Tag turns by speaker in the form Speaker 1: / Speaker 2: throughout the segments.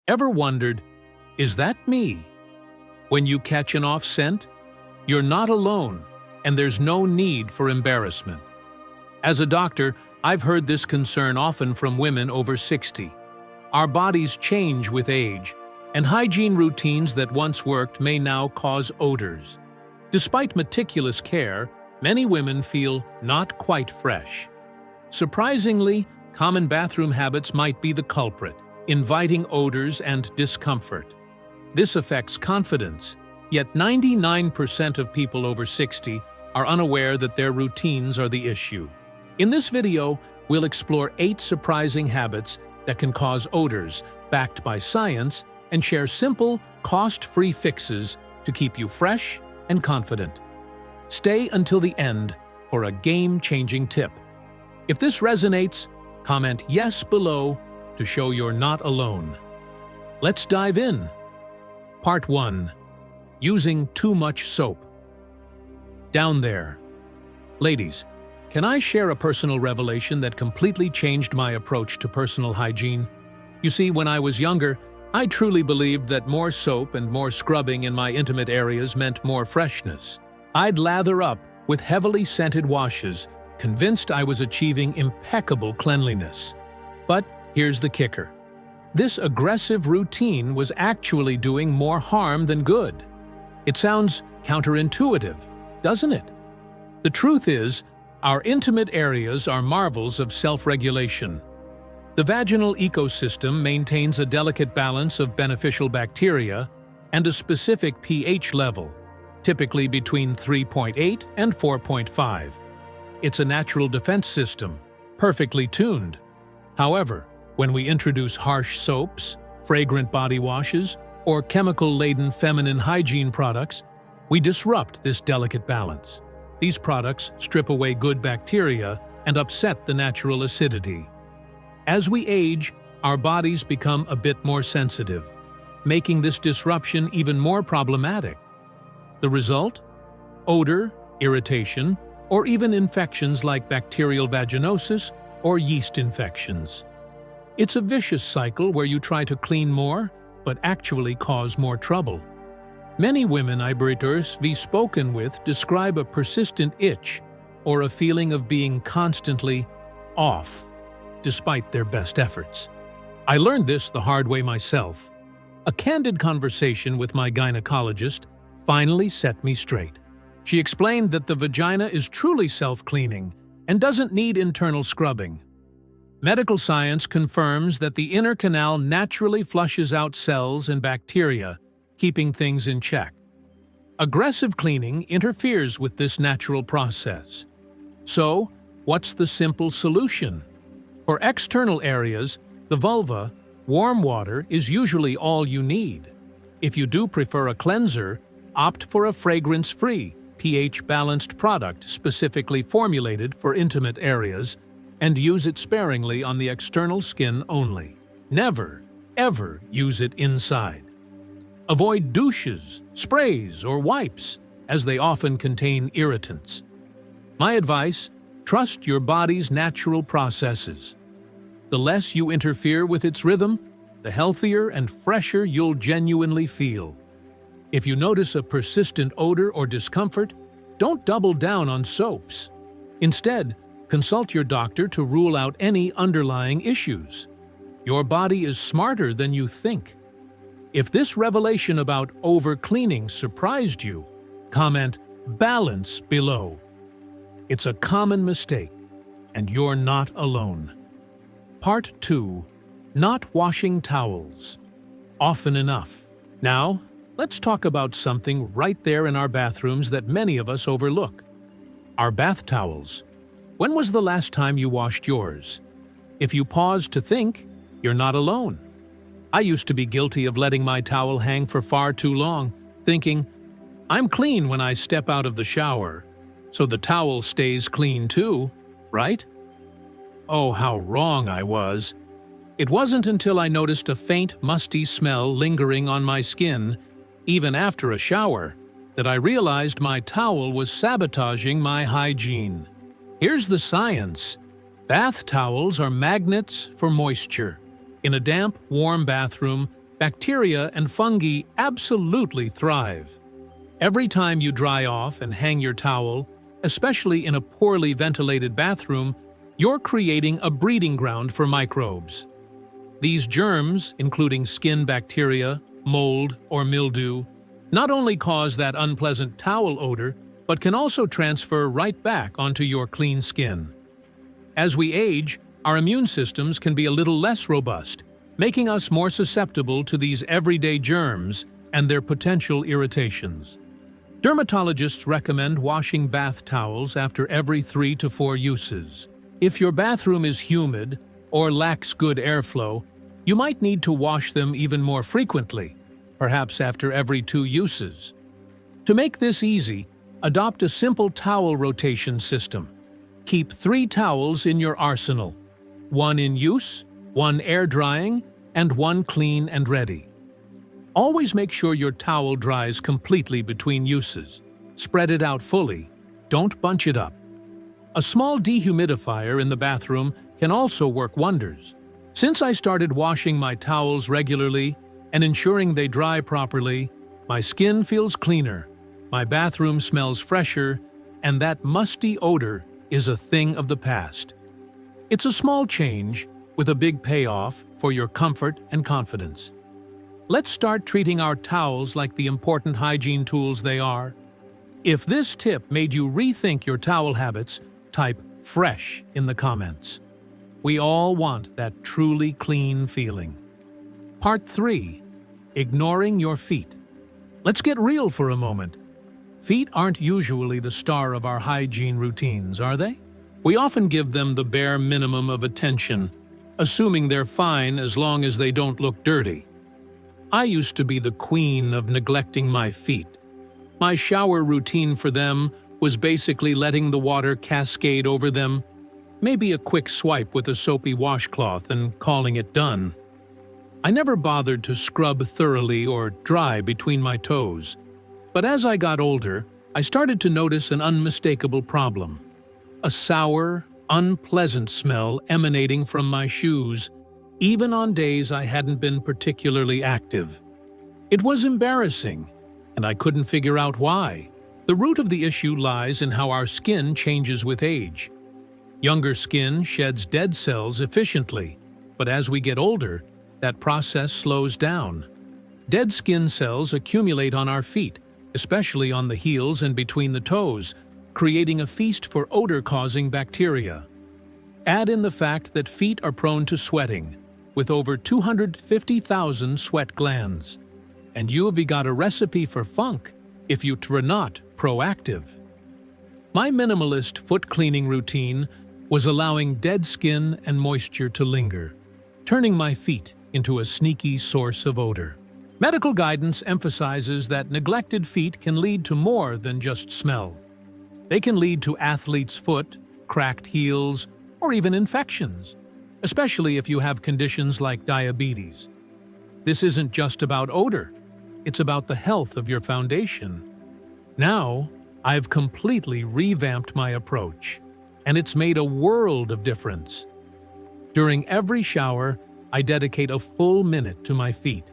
Speaker 1: Ever wondered, is that me? When you catch an off scent, you're not alone, and there's no need for embarrassment. As a doctor, I've heard this concern often from women over 60. Our bodies change with age, and hygiene routines that once worked may now cause odors. Despite meticulous care, many women feel not quite fresh. Surprisingly, common bathroom habits might be the culprit, inviting odors and discomfort. This affects confidence, yet 99% of people over 60 are unaware that their routines are the issue. In this video, we'll explore 8 surprising habits that can cause odors, backed by science, and share simple, cost-free fixes to keep you fresh and confident. Stay until the end for a game-changing tip. If this resonates, comment yes below to show you're not alone. Let's dive in. Part 1. Using too much soap. Down there. Ladies, can I share a personal revelation that completely changed my approach to personal hygiene? You see, when I was younger, I truly believed that more soap and more scrubbing in my intimate areas meant more freshness. I'd lather up with heavily scented washes, convinced I was achieving impeccable cleanliness. But here's the kicker. This aggressive routine was actually doing more harm than good. It sounds counterintuitive, doesn't it? The truth is, our intimate areas are marvels of self-regulation. The vaginal ecosystem maintains a delicate balance of beneficial bacteria and a specific pH level, typically between 3.8 and 4.5. It's a natural defense system, perfectly tuned. However, when we introduce harsh soaps, fragrant body washes, or chemical-laden feminine hygiene products, we disrupt this delicate balance. These products strip away good bacteria and upset the natural acidity. As we age, our bodies become a bit more sensitive, making this disruption even more problematic. The result? Odor, irritation, or even infections like bacterial vaginosis or yeast infections. It's a vicious cycle where you try to clean more, but actually cause more trouble. Many women we've spoken with describe a persistent itch or a feeling of being constantly off, despite their best efforts. I learned this the hard way myself. A candid conversation with my gynecologist finally set me straight. She explained that the vagina is truly self-cleaning and doesn't need internal scrubbing. Medical science confirms that the inner canal naturally flushes out cells and bacteria, keeping things in check. Aggressive cleaning interferes with this natural process. So, what's the simple solution? For external areas, the vulva, warm water is usually all you need. If you do prefer a cleanser, opt for a fragrance-free, pH-balanced product specifically formulated for intimate areas, and use it sparingly on the external skin only. Never, ever use it inside. Avoid douches, sprays, or wipes, as they often contain irritants. My advice: trust your body's natural processes. The less you interfere with its rhythm, the healthier and fresher you'll genuinely feel. If you notice a persistent odor or discomfort, don't double down on soaps. Instead, consult your doctor to rule out any underlying issues. Your body is smarter than you think. If this revelation about over-cleaning surprised you, comment "balance" below. It's a common mistake, and you're not alone. Part 2. Not washing towels. Often enough. Now, let's talk about something right there in our bathrooms that many of us overlook. Our bath towels. When was the last time you washed yours? If you pause to think, you're not alone. I used to be guilty of letting my towel hang for far too long, thinking, I'm clean when I step out of the shower, so the towel stays clean too, right? Oh, how wrong I was. It wasn't until I noticed a faint, musty smell lingering on my skin, even after a shower, that I realized my towel was sabotaging my hygiene. Here's the science. Bath towels are magnets for moisture. In a damp, warm bathroom, bacteria and fungi absolutely thrive. Every time you dry off and hang your towel, especially in a poorly ventilated bathroom, you're creating a breeding ground for microbes. These germs, including skin bacteria, mold, or mildew, not only cause that unpleasant towel odor, but can also transfer right back onto your clean skin. As we age, our immune systems can be a little less robust, making us more susceptible to these everyday germs and their potential irritations. Dermatologists recommend washing bath towels after every 3 to 4 uses. If your bathroom is humid or lacks good airflow, you might need to wash them even more frequently, perhaps after every 2 uses. To make this easy, adopt a simple towel rotation system. Keep 3 towels in your arsenal, 1 in use, 1 air drying, and 1 clean and ready. Always make sure your towel dries completely between uses. Spread it out fully. Don't bunch it up. A small dehumidifier in the bathroom can also work wonders. Since I started washing my towels regularly and ensuring they dry properly, my skin feels cleaner, my bathroom smells fresher, and that musty odor is a thing of the past. It's a small change with a big payoff for your comfort and confidence. Let's start treating our towels like the important hygiene tools they are. If this tip made you rethink your towel habits, type "fresh" in the comments. We all want that truly clean feeling. Part 3. Ignoring your feet. Let's get real for a moment. Feet aren't usually the star of our hygiene routines, are they? We often give them the bare minimum of attention, assuming they're fine as long as they don't look dirty. I used to be the queen of neglecting my feet. My shower routine for them was basically letting the water cascade over them, maybe a quick swipe with a soapy washcloth and calling it done. I never bothered to scrub thoroughly or dry between my toes. But as I got older, I started to notice an unmistakable problem. A sour, unpleasant smell emanating from my shoes, even on days I hadn't been particularly active. It was embarrassing, and I couldn't figure out why. The root of the issue lies in how our skin changes with age. Younger skin sheds dead cells efficiently, but as we get older, that process slows down. Dead skin cells accumulate on our feet, especially on the heels and between the toes, creating a feast for odor-causing bacteria. Add in the fact that feet are prone to sweating, with over 250,000 sweat glands. And you've got a recipe for funk if you're not proactive. My minimalist foot cleaning routine was allowing dead skin and moisture to linger, turning my feet into a sneaky source of odor. Medical guidance emphasizes that neglected feet can lead to more than just smell. They can lead to athlete's foot, cracked heels, or even infections, especially if you have conditions like diabetes. This isn't just about odor, it's about the health of your foundation. Now, I've completely revamped my approach, and it's made a world of difference. During every shower, I dedicate a full minute to my feet.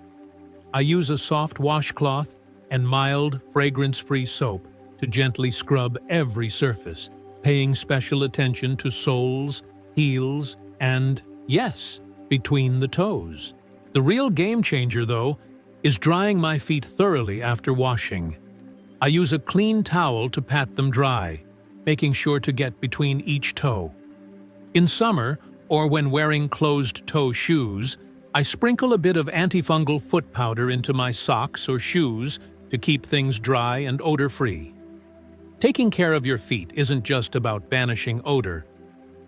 Speaker 1: I use a soft washcloth and mild, fragrance-free soap to gently scrub every surface, paying special attention to soles, heels, and, yes, between the toes. The real game changer, though, is drying my feet thoroughly after washing. I use a clean towel to pat them dry, making sure to get between each toe. In summer, or when wearing closed-toe shoes, I sprinkle a bit of antifungal foot powder into my socks or shoes to keep things dry and odor-free. Taking care of your feet isn't just about banishing odor.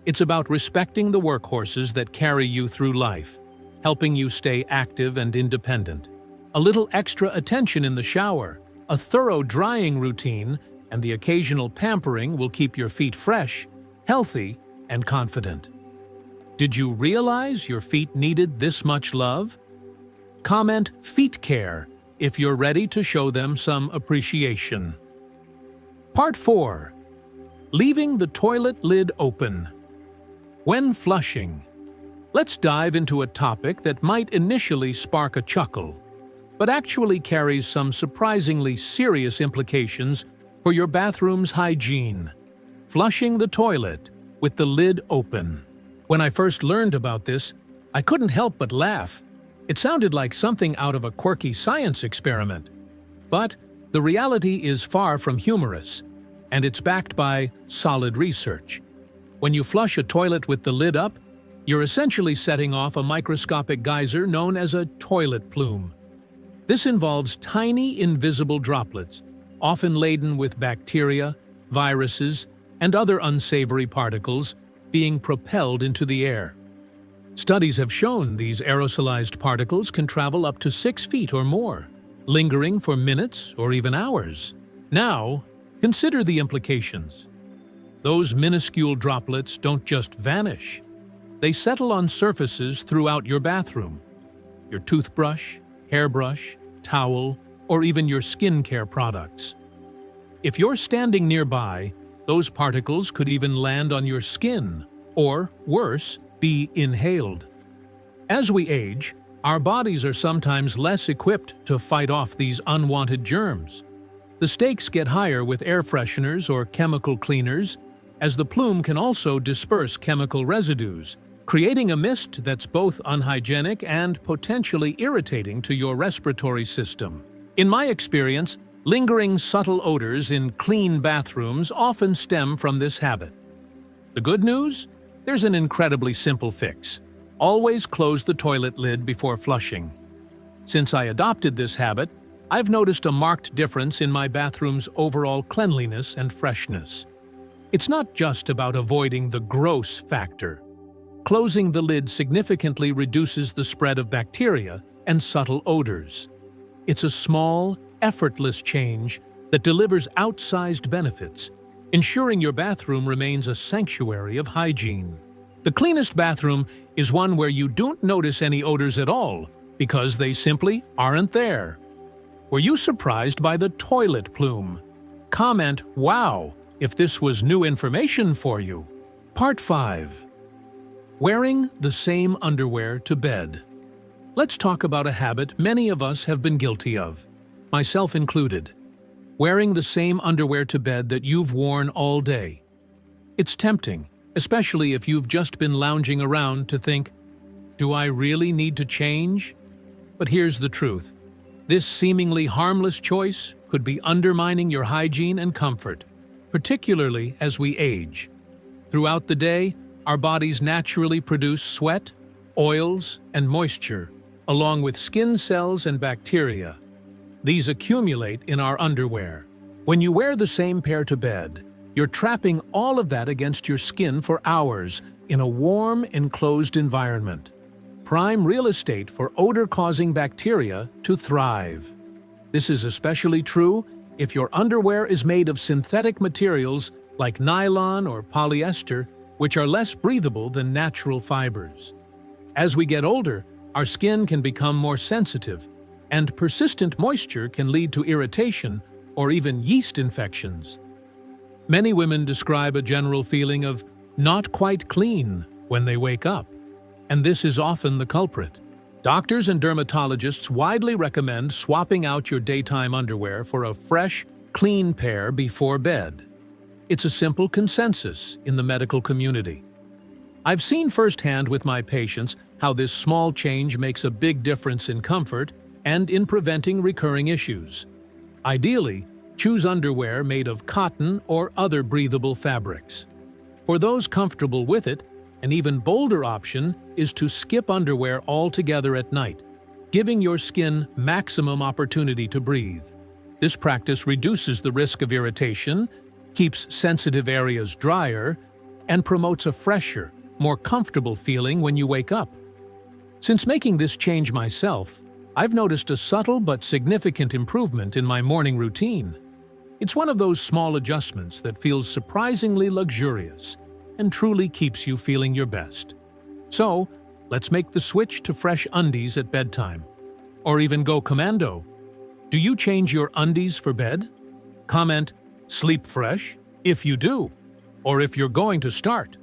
Speaker 1: It's about respecting the workhorses that carry you through life, helping you stay active and independent. A little extra attention in the shower, a thorough drying routine, and the occasional pampering will keep your feet fresh, healthy, and confident. Did you realize your feet needed this much love? Comment "feet care" if you're ready to show them some appreciation. Part 4. Leaving the toilet lid open. When flushing. Let's dive into a topic that might initially spark a chuckle, but actually carries some surprisingly serious implications for your bathroom's hygiene: flushing the toilet with the lid open. When I first learned about this, I couldn't help but laugh. It sounded like something out of a quirky science experiment. But the reality is far from humorous, and it's backed by solid research. When you flush a toilet with the lid up, you're essentially setting off a microscopic geyser known as a toilet plume. This involves tiny, invisible droplets, often laden with bacteria, viruses, and other unsavory particles, being propelled into the air. Studies have shown these aerosolized particles can travel up to 6 feet or more, lingering for minutes or even hours. Now, consider the implications. Those minuscule droplets don't just vanish. They settle on surfaces throughout your bathroom: your toothbrush, hairbrush, towel, or even your skincare products. If you're standing nearby, those particles could even land on your skin, or, worse, be inhaled. As we age, our bodies are sometimes less equipped to fight off these unwanted germs. The stakes get higher with air fresheners or chemical cleaners, as the plume can also disperse chemical residues, creating a mist that's both unhygienic and potentially irritating to your respiratory system. In my experience, lingering subtle odors in clean bathrooms often stem from this habit. The good news? There's an incredibly simple fix. Always close the toilet lid before flushing. Since I adopted this habit, I've noticed a marked difference in my bathroom's overall cleanliness and freshness. It's not just about avoiding the gross factor. Closing the lid significantly reduces the spread of bacteria and subtle odors. It's a small, effortless change that delivers outsized benefits, ensuring your bathroom remains a sanctuary of hygiene. The cleanest bathroom is one where you don't notice any odors at all because they simply aren't there. Were you surprised by the toilet plume? Comment "Wow" if this was new information for you. Part 5. Wearing the same underwear to bed. Let's talk about a habit many of us have been guilty of, myself included: wearing the same underwear to bed that you've worn all day. It's tempting, especially if you've just been lounging around, to think, "Do I really need to change?" But here's the truth. This seemingly harmless choice could be undermining your hygiene and comfort, particularly as we age. Throughout the day, our bodies naturally produce sweat, oils, and moisture, along with skin cells and bacteria. These accumulate in our underwear. When you wear the same pair to bed, you're trapping all of that against your skin for hours in a warm, enclosed environment. Prime real estate for odor-causing bacteria to thrive. This is especially true if your underwear is made of synthetic materials like nylon or polyester, which are less breathable than natural fibers. As we get older, our skin can become more sensitive, and persistent moisture can lead to irritation or even yeast infections. Many women describe a general feeling of not quite clean when they wake up, and this is often the culprit. Doctors and dermatologists widely recommend swapping out your daytime underwear for a fresh, clean pair before bed. It's a simple consensus in the medical community. I've seen firsthand with my patients how this small change makes a big difference in comfort and in preventing recurring issues. Ideally, choose underwear made of cotton or other breathable fabrics. For those comfortable with it, an even bolder option is to skip underwear altogether at night, giving your skin maximum opportunity to breathe. This practice reduces the risk of irritation, keeps sensitive areas drier, and promotes a fresher, more comfortable feeling when you wake up. Since making this change myself, I've noticed a subtle but significant improvement in my morning routine. It's one of those small adjustments that feels surprisingly luxurious and truly keeps you feeling your best. So, let's make the switch to fresh undies at bedtime. Or even go commando. Do you change your undies for bed? Comment "Sleep fresh" if you do, or if you're going to start.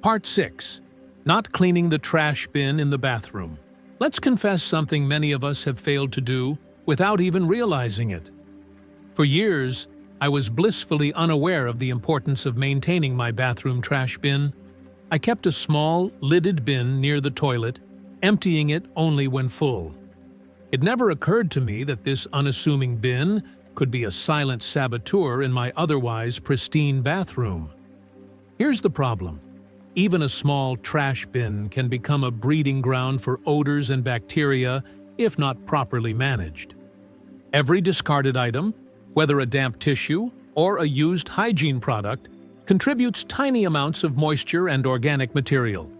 Speaker 1: Part 6. Not cleaning the trash bin in the bathroom. Let's confess something many of us have failed to do without even realizing it. For years, I was blissfully unaware of the importance of maintaining my bathroom trash bin. I kept a small, lidded bin near the toilet, emptying it only when full. It never occurred to me that this unassuming bin could be a silent saboteur in my otherwise pristine bathroom. Here's the problem. Even a small trash bin can become a breeding ground for odors and bacteria if not properly managed. Every discarded item, whether a damp tissue or a used hygiene product, contributes tiny amounts of moisture and organic material.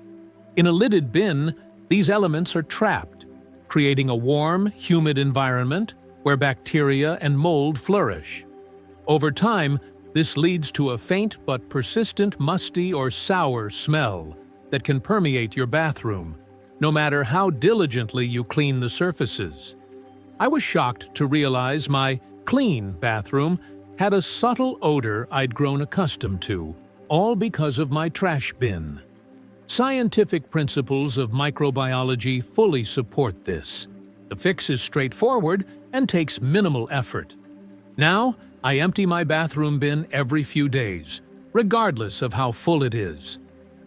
Speaker 1: In a lidded bin, these elements are trapped, creating a warm, humid environment where bacteria and mold flourish. Over time, this leads to a faint but persistent musty or sour smell that can permeate your bathroom, no matter how diligently you clean the surfaces. I was shocked to realize my clean bathroom had a subtle odor I'd grown accustomed to, all because of my trash bin. Scientific principles of microbiology fully support this. The fix is straightforward and takes minimal effort. Now, I empty my bathroom bin every few days, regardless of how full it is.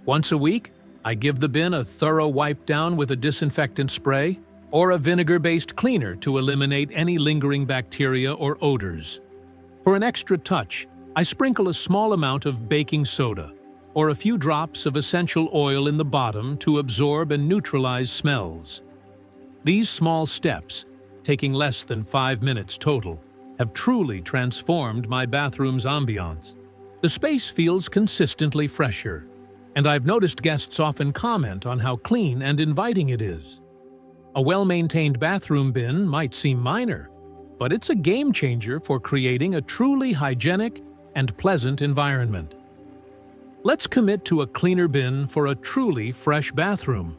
Speaker 1: Once a week, I give the bin a thorough wipe down with a disinfectant spray or a vinegar-based cleaner to eliminate any lingering bacteria or odors. For an extra touch, I sprinkle a small amount of baking soda or a few drops of essential oil in the bottom to absorb and neutralize smells. These small steps, taking less than 5 minutes total, have truly transformed my bathroom's ambiance. The space feels consistently fresher, and I've noticed guests often comment on how clean and inviting it is. A well-maintained bathroom bin might seem minor, but it's a game changer for creating a truly hygienic and pleasant environment. Let's commit to a cleaner bin for a truly fresh bathroom.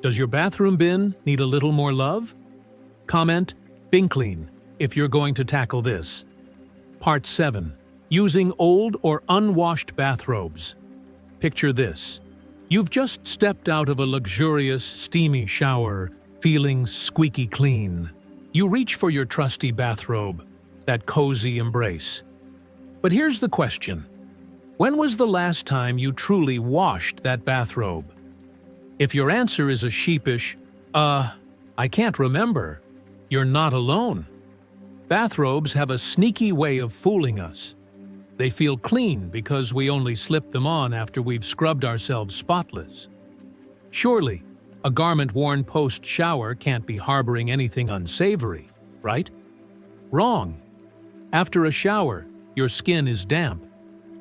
Speaker 1: Does your bathroom bin need a little more love? Comment "Binclean" if you're going to tackle this. Part 7. Using old or unwashed bathrobes. Picture this. You've just stepped out of a luxurious, steamy shower, feeling squeaky clean. You reach for your trusty bathrobe, that cozy embrace. But here's the question. When was the last time you truly washed that bathrobe? If your answer is a sheepish, I can't remember, you're not alone. Bathrobes have a sneaky way of fooling us. They feel clean because we only slip them on after we've scrubbed ourselves spotless. Surely, a garment worn post-shower can't be harboring anything unsavory, right? Wrong. After a shower, your skin is damp,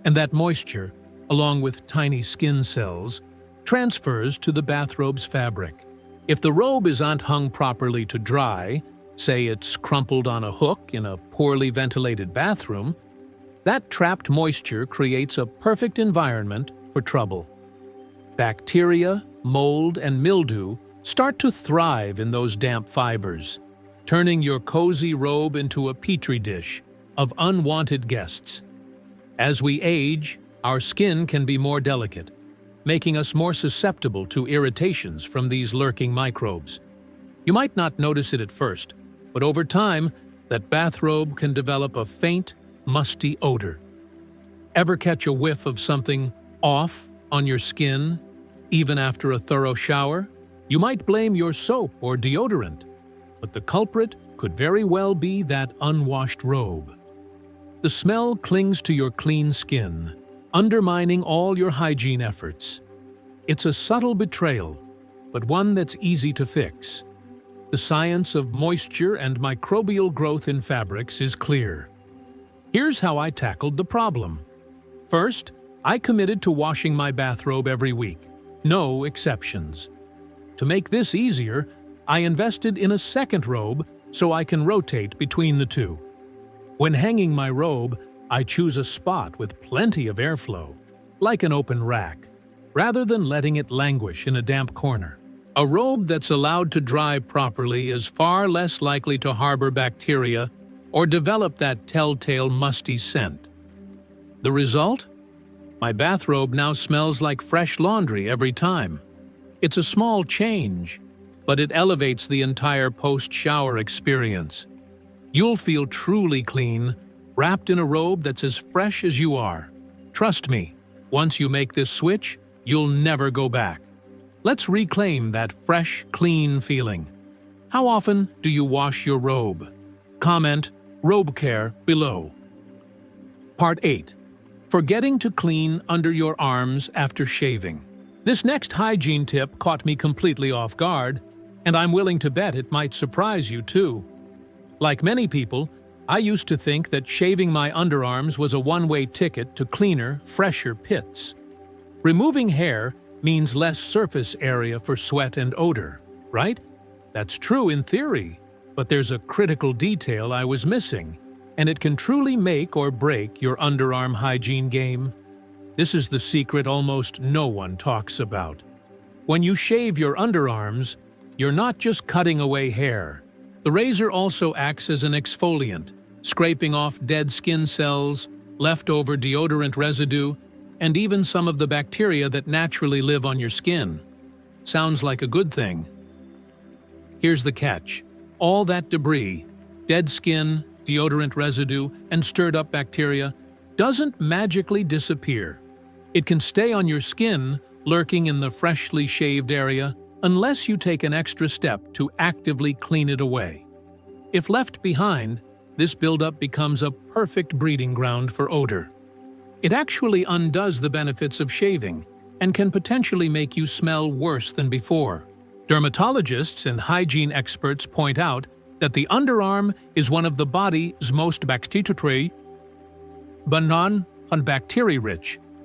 Speaker 1: and that moisture, along with tiny skin cells, transfers to the bathrobe's fabric. If the robe isn't hung properly to dry, say it's crumpled on a hook in a poorly ventilated bathroom, that trapped moisture creates a perfect environment for trouble. Bacteria, mold, and mildew start to thrive in those damp fibers, turning your cozy robe into a petri dish of unwanted guests. As we age, our skin can be more delicate, making us more susceptible to irritations from these lurking microbes. You might not notice it at first, but over time, that bathrobe can develop a faint, musty odor. Ever catch a whiff of something off on your skin, even after a thorough shower? You might blame your soap or deodorant, but the culprit could very well be that unwashed robe. The smell clings to your clean skin, undermining all your hygiene efforts. It's a subtle betrayal, but one that's easy to fix. The science of moisture and microbial growth in fabrics is clear. Here's how I tackled the problem. First, I committed to washing my bathrobe every week. No exceptions. To make this easier, I invested in a second robe so I can rotate between the two. When hanging my robe, I choose a spot with plenty of airflow, like an open rack, rather than letting it languish in a damp corner. A robe that's allowed to dry properly is far less likely to harbor bacteria or develop that telltale musty scent. The result? My bathrobe now smells like fresh laundry every time. It's a small change, but it elevates the entire post-shower experience. You'll feel truly clean, wrapped in a robe that's as fresh as you are. Trust me, once you make this switch, you'll never go back. Let's reclaim that fresh, clean feeling. How often do you wash your robe? Comment "robe care" below. Part 8. Forgetting to clean under your arms after shaving. This next hygiene tip caught me completely off guard, and I'm willing to bet it might surprise you too. Like many people, I used to think that shaving my underarms was a one-way ticket to cleaner, fresher pits. Removing hair means less surface area for sweat and odor, right? That's true in theory, but there's a critical detail I was missing, and it can truly make or break your underarm hygiene game. This is the secret almost no one talks about. When you shave your underarms, you're not just cutting away hair. The razor also acts as an exfoliant, scraping off dead skin cells, leftover deodorant residue, and even some of the bacteria that naturally live on your skin. Sounds like a good thing. Here's the catch. All that debris, dead skin, deodorant residue, and stirred-up bacteria, doesn't magically disappear. It can stay on your skin, lurking in the freshly shaved area, unless you take an extra step to actively clean it away. If left behind, this buildup becomes a perfect breeding ground for odor. It actually undoes the benefits of shaving and can potentially make you smell worse than before. Dermatologists and hygiene experts point out that the underarm is one of the body's most bacteria-rich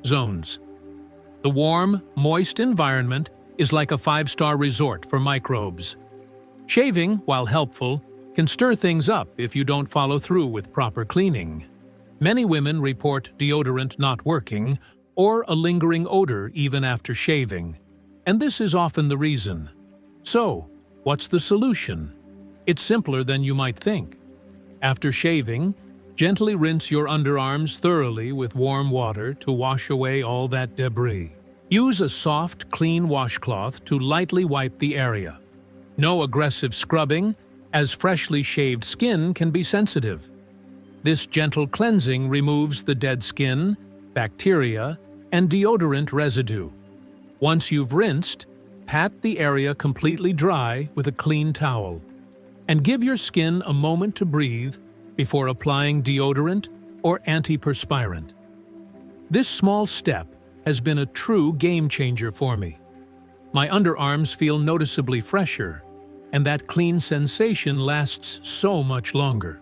Speaker 1: zones. The warm, moist environment is like a five-star resort for microbes. Shaving, while helpful, can stir things up if you don't follow through with proper cleaning. Many women report deodorant not working or a lingering odor even after shaving, and this is often the reason. So, what's the solution? It's simpler than you might think. After shaving, gently rinse your underarms thoroughly with warm water to wash away all that debris. Use a soft, clean washcloth to lightly wipe the area. No aggressive scrubbing, as freshly shaved skin can be sensitive. This gentle cleansing removes the dead skin, bacteria, and deodorant residue. Once you've rinsed, pat the area completely dry with a clean towel, and give your skin a moment to breathe before applying deodorant or antiperspirant. This small step has been a true game-changer for me. My underarms feel noticeably fresher, and that clean sensation lasts so much longer.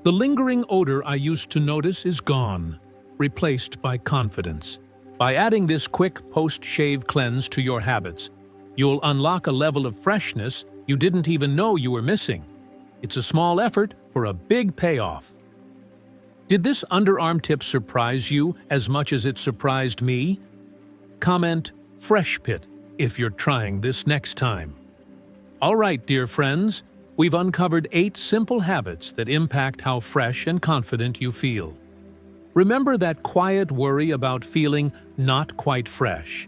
Speaker 1: The lingering odor I used to notice is gone, replaced by confidence. By adding this quick post-shave cleanse to your habits, you'll unlock a level of freshness you didn't even know you were missing. It's a small effort for a big payoff. Did this underarm tip surprise you as much as it surprised me? Comment "Fresh Pit" if you're trying this next time. All right, dear friends, we've uncovered 8 simple habits that impact how fresh and confident you feel. Remember that quiet worry about feeling not quite fresh.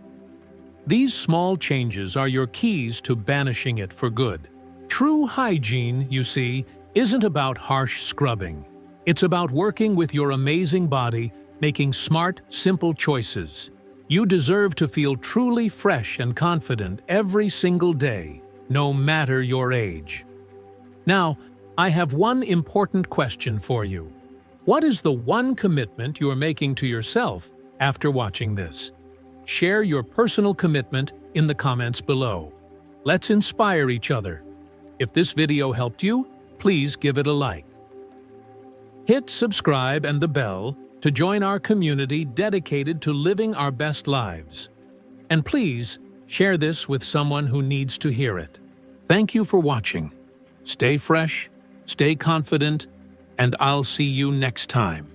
Speaker 1: These small changes are your keys to banishing it for good. True hygiene, you see, isn't about harsh scrubbing. It's about working with your amazing body, making smart, simple choices. You deserve to feel truly fresh and confident every single day, no matter your age. Now, I have one important question for you. What is the one commitment you're making to yourself after watching this? Share your personal commitment in the comments below. Let's inspire each other. If this video helped you, please give it a like. Hit subscribe and the bell to join our community dedicated to living our best lives. And please, share this with someone who needs to hear it. Thank you for watching. Stay fresh, stay confident, and I'll see you next time.